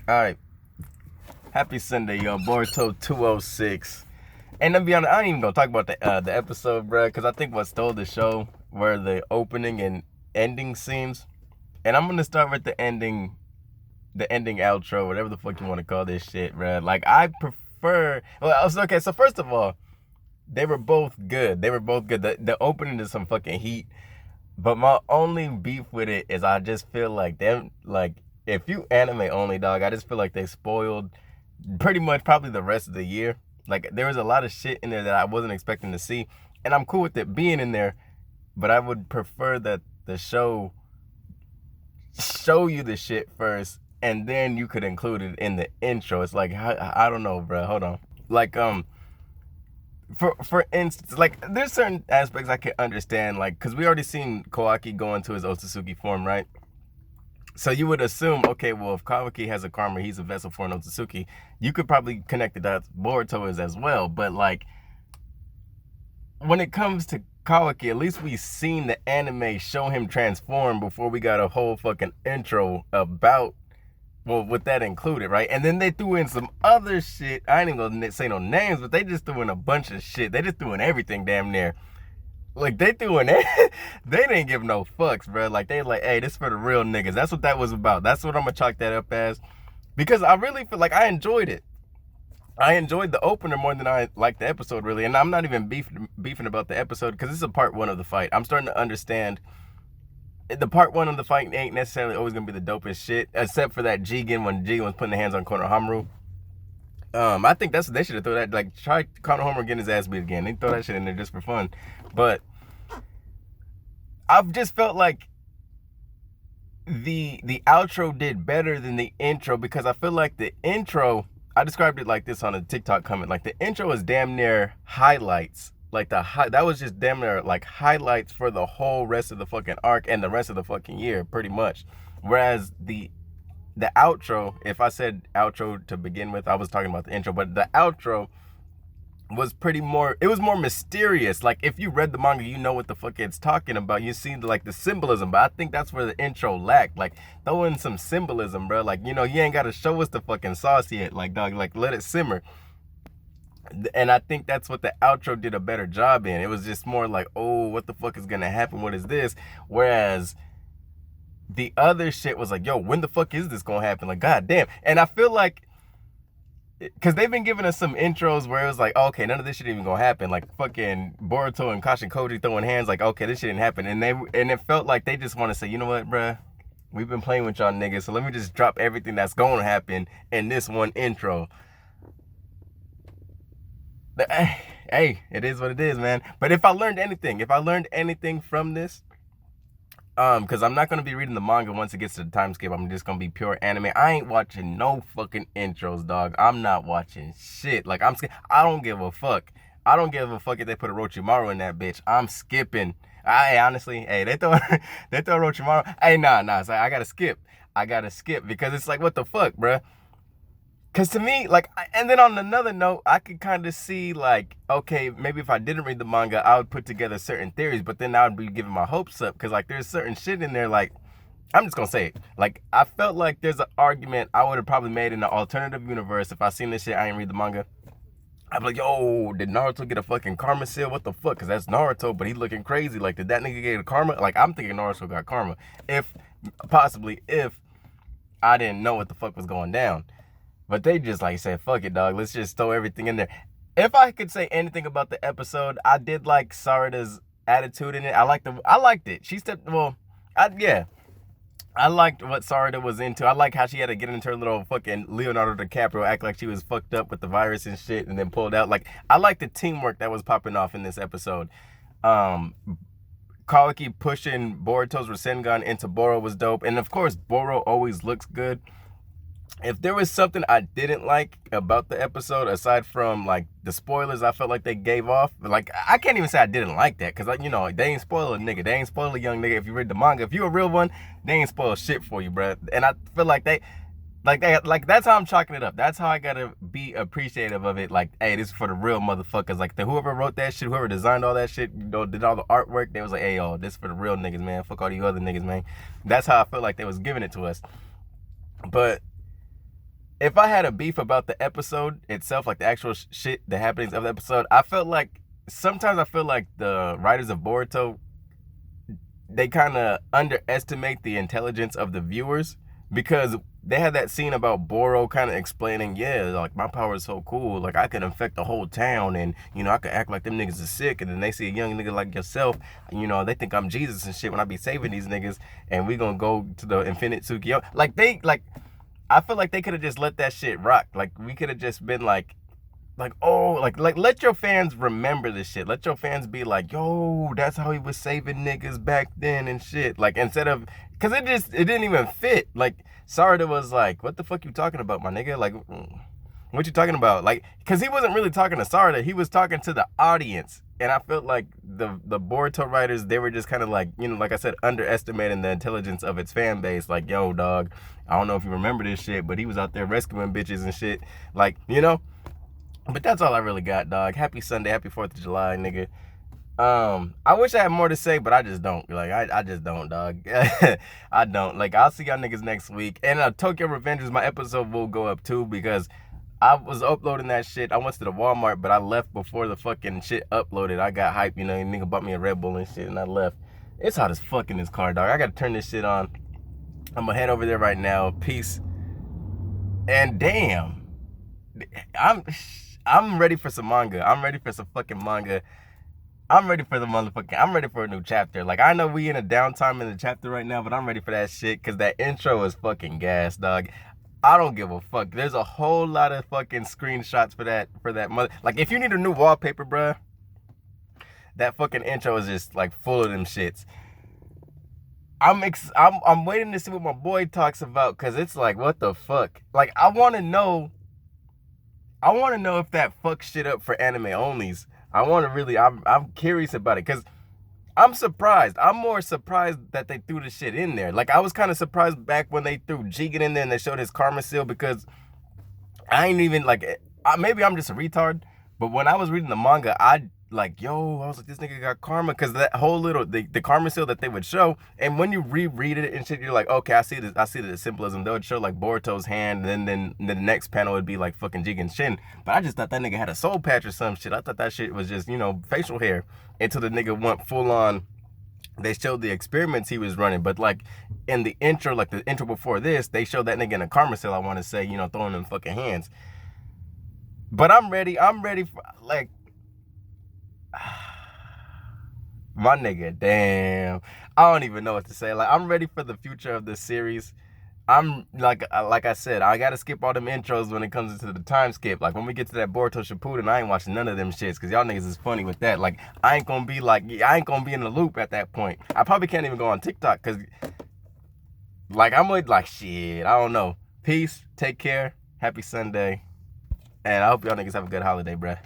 All right. Happy Sunday, yo. Boruto 206. And to be honest, I ain't even gonna talk about the episode, bro, because I think what stole the show were the opening and ending scenes. And I'm gonna start with the ending outro, whatever the fuck you want to call this shit, bro. Like I prefer. Well, okay. So first of all, they were both good. They were both good. The opening is some fucking heat. But my only beef with it is I just feel like them, like, if you anime only, dog, I just feel like they spoiled pretty much probably the rest of the year. Like, there was a lot of shit in there that I wasn't expecting to see. And I'm cool with it being in there, but I would prefer that the show show you the shit first and then you could include it in the intro. It's like, I don't know, bro. Hold on. Like, for instance, like there's certain aspects I can understand, like because we already seen Kawaki go into his Otsutsuki form, right? So you would assume, okay, well, if Kawaki has a karma, he's a vessel for an Otsutsuki. You could probably connect it that Boruto is as well. But like when it comes to Kawaki, at least we've seen the anime show him transform before we got a whole fucking intro about, well, with that included, right? And then they threw in some other shit. I ain't even gonna say no names, but they just threw in a bunch of shit. They just threw in everything damn near. Like, they threw in it. They didn't give no fucks, bro. Like, they like, hey, this for the real niggas. That's what that was about. That's what I'm gonna chalk that up as. Because I really feel like I enjoyed it. I enjoyed the opener more than I liked the episode, really. And I'm not even beefing about the episode, because this is a part one of the fight. I'm starting to understand the part one of the fight ain't necessarily always gonna be the dopest shit, except for that Jigen when Jigen was putting the hands on Konohamaru. I think that's what they should have thrown that. Like, try Konohamaru getting his ass beat again. They throw that shit in there just for fun. But I've just felt like the outro did better than the intro, because I feel like the intro, I described it like this on a TikTok comment, like the intro is damn near highlights. Like that was just damn near like highlights for the whole rest of the fucking arc and the rest of the fucking year, pretty much. Whereas the outro, if I said outro to begin with, I was talking about the intro, but the outro was it was more mysterious. Like, if you read the manga, you know what the fuck it's talking about. You see like the symbolism, but I think that's where the intro lacked. Like, throw in some symbolism, bro. Like, you know, you ain't gotta show us the fucking sauce yet. Like, dog, like, let it simmer. And I think that's what the outro did a better job in. It was just more like, oh, what the fuck is gonna happen? What is this? Whereas the other shit was like, yo, when the fuck is this gonna happen? Like, goddamn. And I feel like, because they've been giving us some intros where it was like, oh, okay, none of this shit even gonna happen. Like fucking Boruto and Kashin Koji throwing hands, like, okay, this shit didn't happen. And it felt like they just want to say, you know what, bruh, we've been playing with y'all niggas, so let me just drop everything that's gonna happen in this one intro. Hey, it is what it is, man. But if I learned anything from this, because I'm not gonna be reading the manga once it gets to the time skip. I'm just gonna be pure anime. I ain't watching no fucking intros, dog. I'm not watching shit. Like, I don't give a fuck. I don't give a fuck if they put a Orochimaru in that bitch. I'm skipping. I honestly, hey, they throw Orochimaru. Hey, nah. So I gotta skip. Because it's like, what the fuck, bruh? Because to me, like, and then on another note, I could kind of see, like, okay, maybe if I didn't read the manga, I would put together certain theories, but then I would be giving my hopes up, because, like, there's certain shit in there, like, I'm just gonna say it. Like, I felt like there's an argument I would have probably made in an alternative universe if I seen this shit, I ain't read the manga. I'd be like, yo, did Naruto get a fucking karma seal? What the fuck? Because that's Naruto, but he looking crazy. Like, did that nigga get a karma? Like, I'm thinking Naruto got karma. If I didn't know what the fuck was going down. But they just like said, fuck it, dog. Let's just throw everything in there. If I could say anything about the episode, I did like Sarada's attitude in it. I liked it. She stepped, well, I liked what Sarada was into. I like how she had to get into her little fucking Leonardo DiCaprio, act like she was fucked up with the virus and shit, and then pulled out. Like, I like the teamwork that was popping off in this episode. Kawaki pushing Boruto's Rasengan into Boro was dope. And of course, Boro always looks good. If there was something I didn't like about the episode, aside from like the spoilers I felt like they gave off, like, I can't even say I didn't like that, because, like, you know, they ain't spoil a nigga. They ain't spoil a young nigga. If you read the manga, if you a real one, they ain't spoil shit for you, bro. And I feel like that's how I'm chalking it up. That's how I gotta be appreciative of it. Like, hey, this is for the real motherfuckers. Like, whoever wrote that shit, whoever designed all that shit, you know, did all the artwork, they was like, hey, yo, this is for the real niggas, man. Fuck all you other niggas, man. That's how I felt like they was giving it to us. But if I had a beef about the episode itself, like the actual shit, the happenings of the episode, I felt like sometimes I feel like the writers of Boruto, they kind of underestimate the intelligence of the viewers, because they had that scene about Boro kind of explaining, yeah, like my power is so cool, like I can infect the whole town, and I could act like them niggas is sick, and then they see a young nigga like yourself, they think I'm Jesus and shit when I be saving these niggas, and we gonna go to the infinite Tsukiyo. I feel like they could have just let that shit rock. Like we could have just been like, oh, like let your fans remember this shit. Let your fans be like, yo, that's how he was saving niggas back then and shit. Like, instead of, cause it didn't even fit. Like, Sarada was like, what the fuck you talking about, my nigga? Like, what you talking about? Like, cause he wasn't really talking to Sarada, he was talking to the audience. And I felt like the Boruto writers, they were just kind of like, like I said, underestimating the intelligence of its fan base. Like, yo, dog, I don't know if you remember this shit, but he was out there rescuing bitches and shit. Like, But that's all I really got, dog. Happy Sunday, happy 4th of July, nigga. I wish I had more to say, but I just don't. Like, I just don't, dog. I don't. Like, I'll see y'all niggas next week. And Tokyo Revengers, my episode will go up too, because I was uploading that shit. I went to the Walmart, but I left before the fucking shit uploaded. I got hype, nigga bought me a Red Bull and shit, and I left. It's hot as fuck in this car, dog. I gotta turn this shit on. I'm gonna head over there right now. Peace. And damn, I'm ready for some manga. I'm ready for some fucking manga. I'm ready for I'm ready for a new chapter. Like, I know we in a downtime in the chapter right now, but I'm ready for that shit, because that intro is fucking gas, dog. I don't give a fuck. There's a whole lot of fucking screenshots for that mother. Like, if you need a new wallpaper, bruh, that fucking intro is just like full of them shits. I'm waiting to see what my boy talks about, because it's like, what the fuck? Like, I want to know if that fucks shit up for anime onlys. I'm curious about it, because I'm surprised. I'm more surprised that they threw the shit in there. Like, I was kind of surprised back when they threw Jigen in there and they showed his karma seal, because I ain't even, like, maybe I'm just a retard, but when I was reading the manga, I was like, this nigga got karma, because that whole the karma seal that they would show, and when you reread it and shit, you're like, okay, I see the symbolism. They would show like Boruto's hand, and then the next panel would be like fucking Jigen's shin. But I just thought that nigga had a soul patch or some shit. I thought that shit was just, facial hair, until the nigga went full on. They showed the experiments he was running, but like in the intro, like the intro before this, they showed that nigga in a karma seal, I want to say, throwing them fucking hands. But I'm ready for, like, my nigga, damn. I don't even know what to say. Like, I'm ready for the future of this series. I'm like I said, I gotta skip all them intros when it comes into the time skip. Like, when we get to that Boruto Shippuden, I ain't watching none of them shits, because y'all niggas is funny with that. Like, I ain't gonna be in the loop at that point. I probably can't even go on TikTok, because like, I'm with, like, shit, I don't know. Peace, take care, happy Sunday, and I hope y'all niggas have a good holiday, bruh.